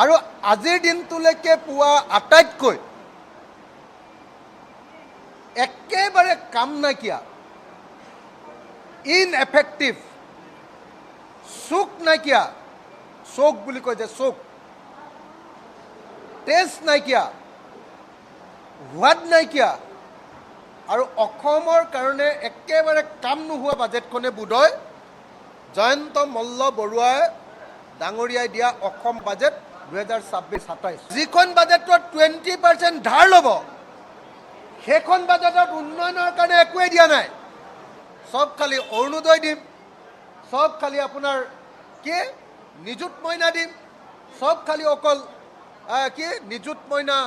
আৰু আজিৰ দিনটোলৈকে পোৱা আটাইতকৈ একেবাৰে কাম নাইকিয়া ইনএফেক্টিভ চোক নাইকিয়া চোক বুলি কয় যে চোক টেষ্ট নাইকিয়া সোৱাদ নাইকিয়া আৰু অসমৰ কাৰণে একেবাৰে কাম নোহোৱা বাজেটখনে বোধহয় জয়ন্ত মল্ল বৰুৱাই ডাঙৰীয়াই দিয়া অসম বাজেট 2026-27 যিখন বাজেটত 20% ধাৰ ল'ব সেইখন বাজেটত উন্নয়নৰ কাৰণে একোৱেই দিয়া নাই সব খালি অৰুণোদয় দিম সব খালি আপোনাৰ কি নিযুত মইনা দিম সব খালি অকল কি নিযুত মইনা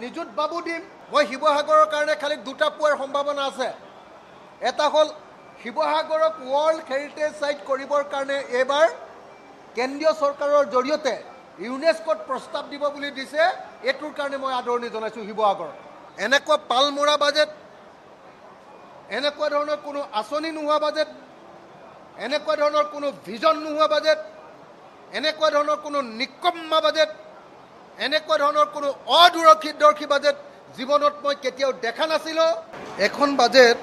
নিযুত বাবু দিম মই শিৱসাগৰৰ কাৰণে খালি দুটা পোৱাৰ সম্ভাৱনা আছে এটা হ'ল শিৱসাগৰক ৱৰ্ল্ড হেৰিটেজ সাইট কৰিবৰ কাৰণে এবাৰ কেন্দ্ৰীয় চৰকাৰৰ জৰিয়তে ইউনেস্কোত প্ৰস্তাৱ দিব বুলি দিছে এটোৰ কাৰণে মই আদৰণি জনাইছো শিৱসাগৰ এনেকুৱা পালমৰা বাজেট এনেকুৱা ধৰণৰ কোনো আঁচনি নোহোৱা বাজেট এনেকুৱা ধৰণৰ কোনো ভিজন নোহোৱা বাজেট এনেকুৱা ধৰণৰ কোনো নিকম্মা বাজেট এনেকুৱা ধৰণৰ কোনো অদূৰদৰ্শী বাজেট জীৱনত মই কেতিয়াও দেখা নাছিলো এখন বাজেট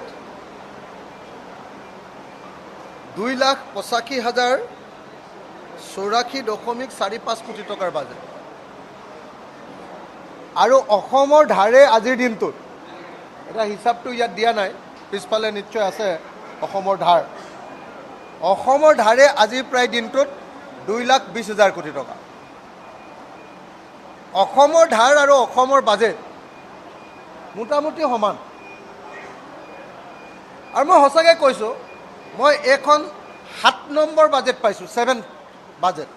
2,85,084.45 কোটি টকাৰ বাজেট আৰু অসমৰ ধাৰে আজিৰ দিনটোত এটা হিচাপটো ইয়াত দিয়া নাই পিছফালে নিশ্চয় আছে অসমৰ ধাৰে আজি প্ৰায় দিনটোত 2,20,000 কোটি টকা অসমৰ ধাৰ আৰু অসমৰ বাজেট মোটামুটি সমান আৰু মই সঁচাকৈ কৈছোঁ মই এখন 7 নম্বৰ বাজেট পাইছোঁ 7th বাজেট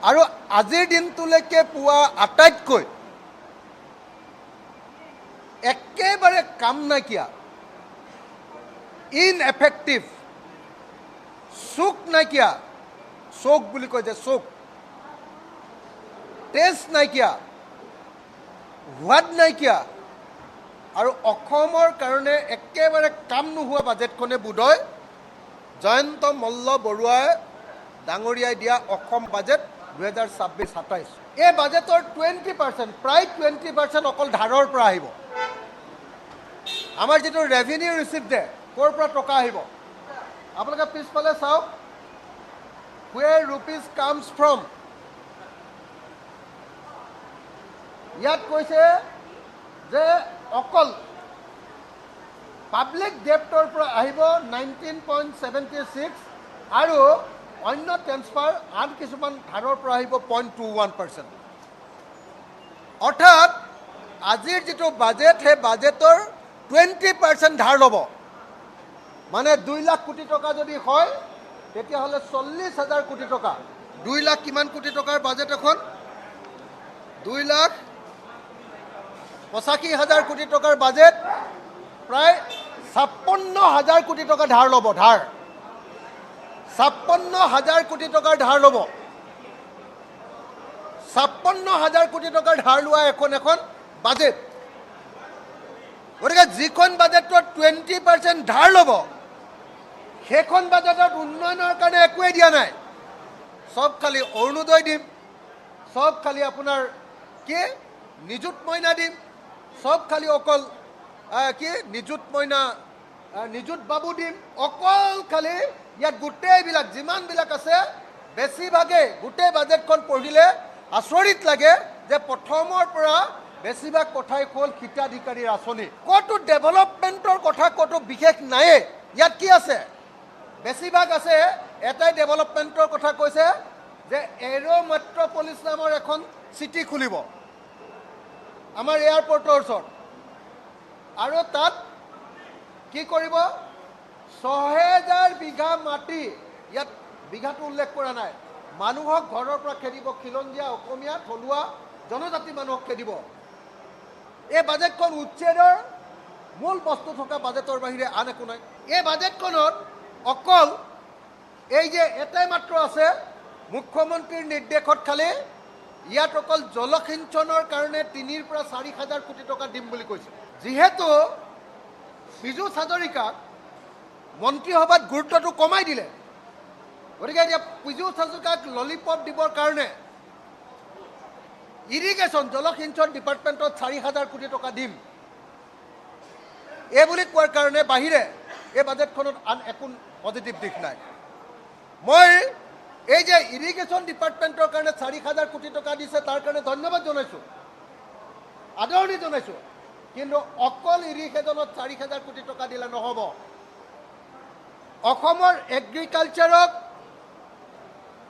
আৰু আজিৰ দিনটোলৈকে পোৱা আটাইতকৈ একেবাৰে কাম নাইকিয়া ইনএফেক্টিভ চোক নাইকিয়া চোক বুলি কয় যে চোক টেষ্ট নাইকিয়া সোৱাদ নাইকিয়া আৰু অসমৰ কাৰণে একেবাৰে কাম নোহোৱা বাজেটখনে বোধহয় জয়ন্ত মল্ল বৰুৱাই ডাঙৰীয়াই দিয়া অসম বাজেট 2026-27 এই বাজেটৰ 20% প্ৰায় 20% অকল ধাৰৰ পৰা আহিব আমাৰ যেটো ৰেভিনিউ ৰিচিভ দে ক'ৰ পৰা টকা আহিব আপোনালোকে পিছফালে চাওক where rupees comes from ইয়াত কৈছে যে অকল পাব্লিক ডেপ্টৰ পৰা আহিব 19.76 আৰু অন্য ট্ৰান্সফাৰ আন কিছুমান ধাৰৰ পৰা আহিব 0.21% অৰ্থাৎ আজিৰ যেটো বাজেট হে বাজেটৰ 20% ধাৰ ল'ব মানে 2 লাখ কোটি টকা যদি হয় তেতিয়াহ'লে 40,000 কোটি টকা 2 লাখ কিমান কোটি টকাৰ বাজেট এখন 2,85,000 কোটি টকাৰ বাজেট প্ৰায় 56,000 কোটি টকা ধাৰ ল'ব ধাৰ 56,000 কোটি টকাৰ ধাৰ ল'ব 56,000 কোটি টকাৰ ধাৰ লোৱা এখন বাজেট গতিকে যিখন বাজেটত 20% ধাৰ ল'ব সেইখন বাজেটত উন্নয়নৰ কাৰণে একোৱেই দিয়া নাই সব খালি অৰুণোদয় দিম সব খালি আপোনাৰ কি নিযুত মইনা দিম সব খালি অকল কি নিযুত মইনা নিযুত বাবু দিম অকল খালি ইয়াত গোটেইবিলাক যিমানবিলাক আছে বেছিভাগে গোটেই বাজেটখন পঢ়িলে আচৰিত লাগে যে প্ৰথমৰ পৰা বেছিভাগ কথাই হ'ল হিতাধিকাৰীৰ আঁচনি ক'তো ডেভেলপমেণ্টৰ কথা ক'তো বিশেষ নায়ে ইয়াত কি আছে বেছিভাগ আছে এটাই ডেভেলপমেণ্টৰ কথা কৈছে যে এৰো মেট্ৰপলিছ নামৰ এখন চিটি খুলিব আমাৰ এয়াৰপৰ্টৰ ওচৰত আৰু তাত কি কৰিব 6,000 বিঘা মাটি ইয়াত বিঘাটো উল্লেখ কৰা নাই মানুহক ঘৰৰ পৰা খেদিব খিলঞ্জীয়া অসমীয়া থলুৱা জনজাতি মানুহক খেদিব এই বাজেটখন উচ্ছেদৰ মূল বস্তু থকা বাজেটৰ বাহিৰে আন একো নাই এই বাজেটখনত অকল এই যে এটাই মাত্ৰ আছে মুখ্যমন্ত্ৰীৰ নিৰ্দেশত খালি ইয়াত অকল জলসিঞ্চনৰ কাৰণে 3 পৰা 4,000 কোটি টকা দিম বুলি কৈছে যেহেতু পীযুষ হাজৰিকাক মন্ত্ৰীসভাত গুৰুত্বটো কমাই দিলে গতিকে এতিয়া পীযুষ হাজৰিকাক ললিপপ দিবৰ কাৰণে ইৰিগেশ্যন জলসিঞ্চন ডিপাৰ্টমেণ্টত 4,000 কোটি টকা দিম এই বুলি কোৱাৰ কাৰণে বাহিৰে এই বাজেটখনত আন একো পজিটিভ দিশ নাই। মই এই যে ইৰিগেশ্যন ডিপাৰ্টমেণ্টৰ কাৰণে 4,000 কোটি টকা দিছে তাৰ কাৰণে ধন্যবাদ জনাইছোঁ, আদৰণি জনাইছোঁ। কিন্তু অকল ইৰিগেশ্যনত 4,000 কোটি টকা দিলে নহ'ব। অসমৰ এগ্ৰিকালচাৰক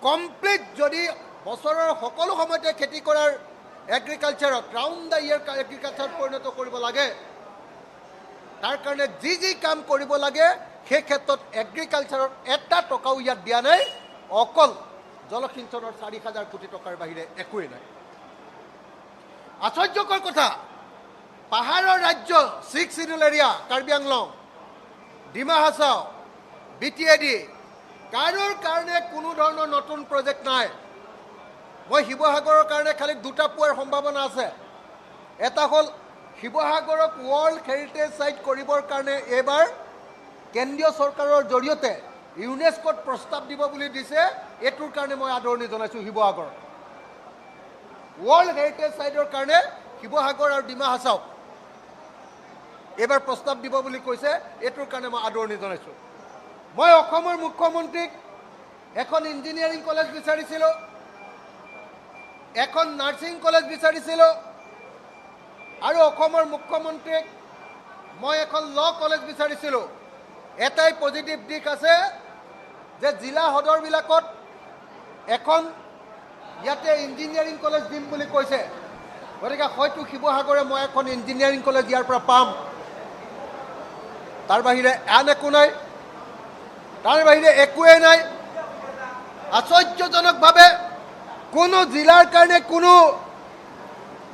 কমপ্লিট যদি বছৰৰ সকলো সময়তে খেতি কৰাৰ এগ্ৰিকালচাৰক ৰাউণ্ড দ্য ইয়েৰ এগ্ৰিকালচাৰত পৰিণত কৰিব লাগে, তাৰ কাৰণে যি কাম কৰিব লাগে সেই ক্ষেত্ৰত এগ্ৰিকালচাৰত এটা টকাও ইয়াত দিয়া নাই। অকল জলসিঞ্চনৰ 4,000 কোটি টকাৰ বাহিৰে একোৱেই নাই। আশ্চৰ্যকৰ কথা, পাহাৰৰ ৰাজ্য 6 schedule area Karbi Anglong, Dima Hasao, BTAD কাৰোৰ কাৰণে কোনো ধৰণৰ নতুন প্ৰজেক্ট নাই। মই শিৱসাগৰৰ কাৰণে খালি দুটা পোৱাৰ সম্ভাৱনা আছে। এটা হ'ল শিৱসাগৰক ৱৰ্ল্ড হেৰিটেজ ছাইট কৰিবৰ কাৰণে এইবাৰ কেন্দ্ৰীয় চৰকাৰৰ জৰিয়তে ইউনেস্কোত প্ৰস্তাৱ দিব বুলি দিছে। এইটোৰ কাৰণে মই আদৰণি জনাইছোঁ শিৱসাগৰক। ৱৰ্ল্ড হেৰিটেজ ছাইটৰ কাৰণে শিৱসাগৰ আৰু ডিমা হাছাওক এইবাৰ প্ৰস্তাৱ দিব বুলি কৈছে। এইটোৰ কাৰণে মই আদৰণি জনাইছোঁ। মই অসমৰ মুখ্যমন্ত্ৰীক এখন ইঞ্জিনিয়াৰিং কলেজ বিচাৰিছিলোঁ, এখন নাৰ্ছিং কলেজ বিচাৰিছিলোঁ, আৰু অসমৰ মুখ্যমন্ত্ৰীক মই এখন ল' কলেজ বিচাৰিছিলোঁ। এটাই পজিটিভ দিশ আছে যে জিলা সদৰবিলাকত এখন ইয়াতে ইঞ্জিনিয়াৰিং কলেজ দিম বুলি কৈছে। গতিকে হয়তো শিৱসাগৰে মই এখন ইঞ্জিনিয়াৰিং কলেজ ইয়াৰ পৰা পাম। তাৰ বাহিৰে আন একো নাই, তাৰ বাহিৰে একোৱেই নাই। আশ্চৰ্যজনকভাৱে কোনো জিলাৰ কাৰণে কোনো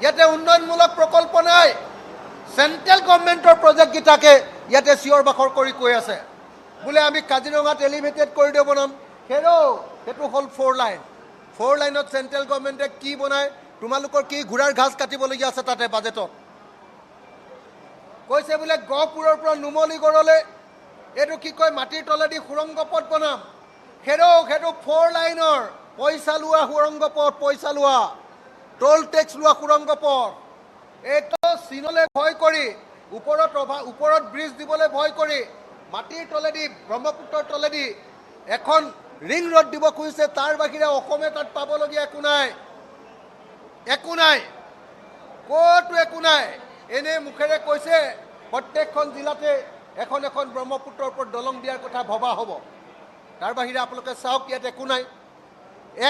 ইয়াতে উন্নয়নমূলক প্ৰকল্প নাই। চেণ্ট্ৰেল গভৰ্ণমেণ্টৰ প্ৰজেক্টকেইটাকে ইয়াতে চিঞৰ বাখৰ কৰি কৈ আছে বোলে আমি কাজিৰঙাত এলিভেটেড কৰিডৰ বনাম। সেইটো হ'ল 4 লাইন। 4 লাইনত চেণ্ট্ৰেল গভৰ্ণমেণ্টে কি বনায়, তোমালোকৰ কি ঘোঁৰাৰ ঘাঁচ কাটিবলগীয়া আছে তাতে বাজেটত। কৈছে বোলে গহপুৰৰ পৰা নুমলীগড়লৈ এইটো কি কয় মাটিৰ তলেদি সুৰংগ পথ বনাম। সেইটো 4 লাইনৰ পইচা লোৱা সুৰংগ পথ, পইচা লোৱা টোল টেক্স লোৱা সুৰংগ পথ। এইটো চীনলৈ ভয় কৰি ওপৰত ব্ৰিজ দিবলৈ ভয় কৰি মাটিৰ তলেদি ব্ৰহ্মপুত্ৰৰ তলেদি এখন ৰিং ৰোড দিব খুজিছে। তাৰ বাহিৰে অসমে তাত পাবলগীয়া একো নাই, একো নাই, ক'তো একো নাই। এনেই মুখেৰে কৈছে প্ৰত্যেকখন জিলাতে এখন এখন ব্ৰহ্মপুত্ৰৰ ওপৰত দলং দিয়াৰ কথা ভবা হ'ব। তাৰ বাহিৰে আপোনালোকে চাওক ইয়াত একো নাই,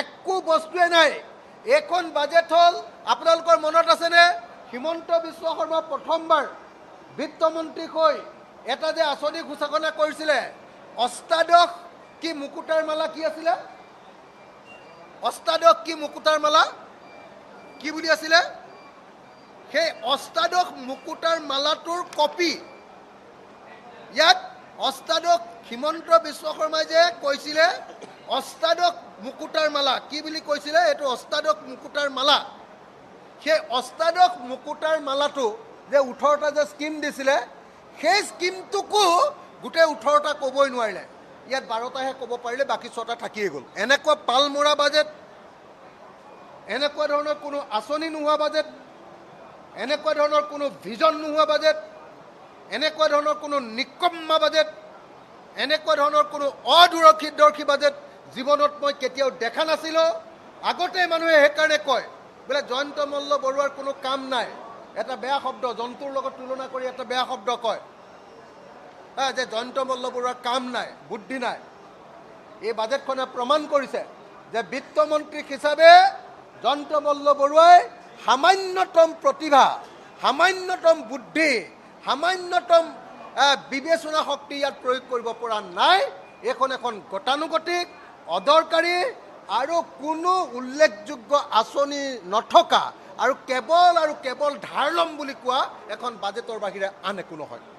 একো বস্তুৱে নাই। এইখন বাজেট হ'ল, আপোনালোকৰ মনত আছেনে হিমন্ত বিশ্ব শৰ্মা প্ৰথমবাৰ বিত্তমন্ত্ৰী হৈ এটা যে আঁচনি ঘোষণা কৰিছিলে, অষ্টাদশ কি মুকুটাৰ মালা কি আছিলে, অষ্টাদশ কি মুকুটাৰ মালা কি বুলি আছিলে? সেই অষ্টাদশ মুকুটাৰ মালাটোৰ কপি ইয়াত অষ্টাদশ হিমন্ত বিশ্ব শৰ্মাই যে কৈছিলে অষ্টাদশ মুকুটাৰ মালা কি বুলি কৈছিলে, এইটো অষ্টাদশ মুকুটাৰ মালা। সেই অষ্টাদশ মুকুটাৰ মালাটো যে 18টা যে স্কিম দিছিলে, সেই স্কিমটোকো গোটেই 18টা ক'বই নোৱাৰিলে। ইয়াত 12টাহে ক'ব পাৰিলে, বাকী 6টা থাকিয়ে গ'ল। এনেকুৱা পালমৰা বাজেট, এনেকুৱা ধৰণৰ কোনো আঁচনি নোহোৱা বাজেট, এনেকুৱা ধৰণৰ কোনো ভিজন নোহোৱা বাজেট, এনেকুৱা ধৰণৰ কোনো নিকম্মা বাজেট, এনেকুৱা ধৰণৰ কোনো অদূৰদৰ্শী বাজেট জীৱনত মই কেতিয়াও দেখা নাছিলোঁ। আগতে মানুহে সেইকাৰণে কয় বোলে জয়ন্ত মল্ল বৰুৱাৰ কোনো কাম নাই। এটা বেয়া শব্দ, জন্তুৰ লগত তুলনা কৰি এটা বেয়া শব্দ কয় যে জয়ন্ত মল্ল বৰুৱাৰ কাম নাই, বুদ্ধি নাই। এই বাজেটখনে প্ৰমাণ কৰিছে যে বিত্তমন্ত্ৰী হিচাপে জয়ন্ত মল্ল বৰুৱাই সামান্যতম প্ৰতিভা, সামান্যতম বুদ্ধি, সামান্যতম বিবেচনা শক্তি ইয়াত প্ৰয়োগ কৰিব পৰা নাই। এইখন এখন গতানুগতিক, অদৰকাৰী আৰু কোনো উল্লেখযোগ্য আঁচনি নথকা আৰু কেৱল ধাৰ ল'ম বুলি কোৱা এখন বাজেটৰ বাহিৰে আন একো নহয়।